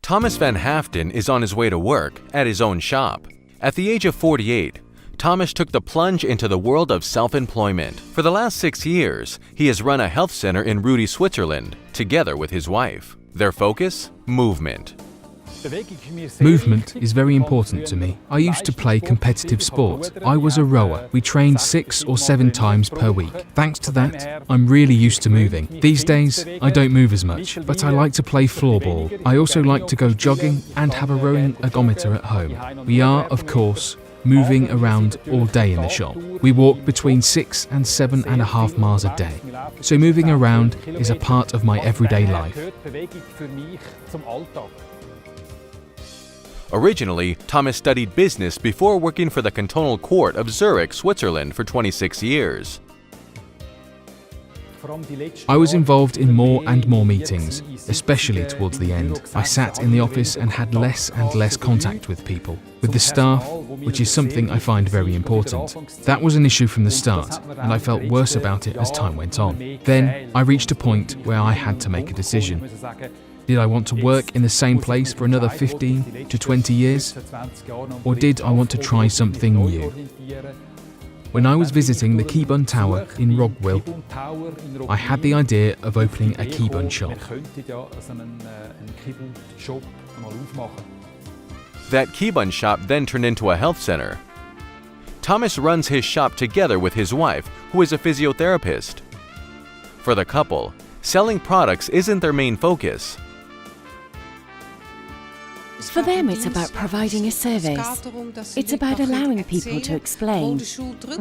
Thomas Van Haften is on his way to work at his own shop. At the age of 48, Thomas took the plunge into the world of self-employment. For the last 6 years, he has run a health center in Rudi, Switzerland, together with his wife. Their focus? Movement. Movement is very important to me. I used to play competitive sport. I was a rower. We trained 6 or 7 times per week. Thanks to that, I'm really used to moving. These days, I don't move as much, but I like to play floorball. I also like to go jogging and have a rowing ergometer at home. We are, of course, moving around all day in the shop. We walk between 6 and 7.5 miles a day. So moving around is a part of my everyday life. Originally, Thomas studied business before working for the Cantonal Court of Zurich, Switzerland for 26 years. I was involved in more and more meetings, especially towards the end. I sat in the office and had less and less contact with people, with the staff, which is something I find very important. That was an issue from the start, and I felt worse about it as time went on. Then I reached a point where I had to make a decision. Did I want to work in the same place for another 15 to 20 years? Or did I want to try something new? When I was visiting the Kybun Tower in Roggwil, I had the idea of opening a kybun shop. That kybun shop then turned into a health center. Thomas runs his shop together with his wife, who is a physiotherapist. For the couple, selling products isn't their main focus. For them, it's about providing a service. It's about allowing people to explain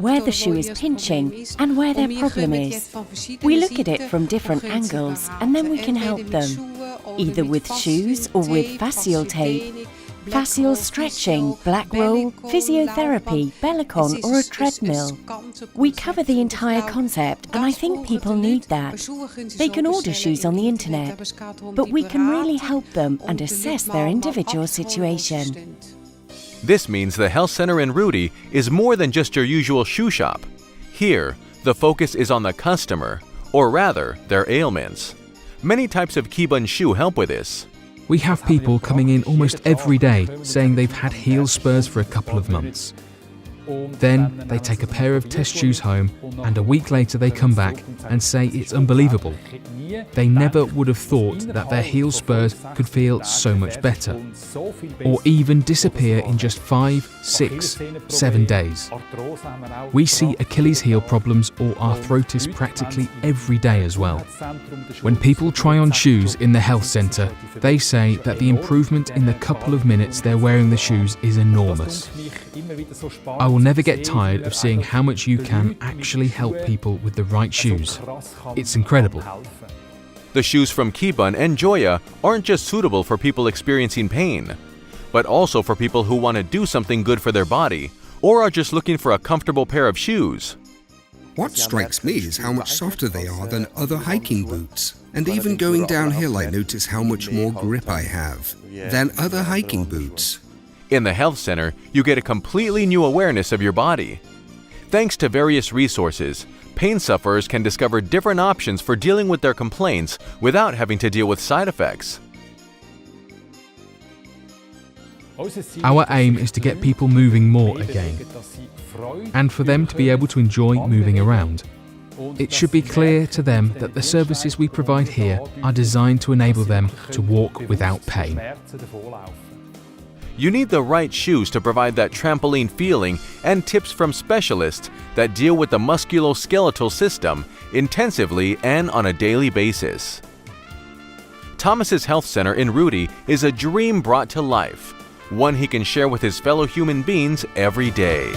where the shoe is pinching and where their problem is. We look at it from different angles and then we can help them, either with shoes or with fascial tape, fascial stretching, black roll, physiotherapy, Bellicon or a treadmill. We cover the entire concept and I think people need that. They can order shoes on the internet, but we can really help them and assess their individual situation. This means the health center in Rudi is more than just your usual shoe shop. Here, the focus is on the customer, or rather, their ailments. Many types of kybun shoe help with this. We have people coming in almost every day saying they've had heel spurs for a couple of months. Then they take a pair of test shoes home and a week later they come back and say it's unbelievable. They never would have thought that their heel spurs could feel so much better, or even disappear in just 5, 6, 7 days. We see Achilles heel problems or arthritis practically every day as well. When people try on shoes in the health centre, they say that the improvement in the couple of minutes they're wearing the shoes is enormous. I will never get tired of seeing how much you can actually help people with the right shoes. It's incredible. The shoes from Kybun and Joya aren't just suitable for people experiencing pain, but also for people who want to do something good for their body or are just looking for a comfortable pair of shoes. What strikes me is how much softer they are than other hiking boots. And even going downhill, I notice how much more grip I have than other hiking boots. In the health center, you get a completely new awareness of your body. Thanks to various resources, pain sufferers can discover different options for dealing with their complaints without having to deal with side effects. Our aim is to get people moving more again, and for them to be able to enjoy moving around. It should be clear to them that the services we provide here are designed to enable them to walk without pain. You need the right shoes to provide that trampoline feeling and tips from specialists that deal with the musculoskeletal system intensively and on a daily basis. Thomas's health center in Rudi is a dream brought to life, one he can share with his fellow human beings every day.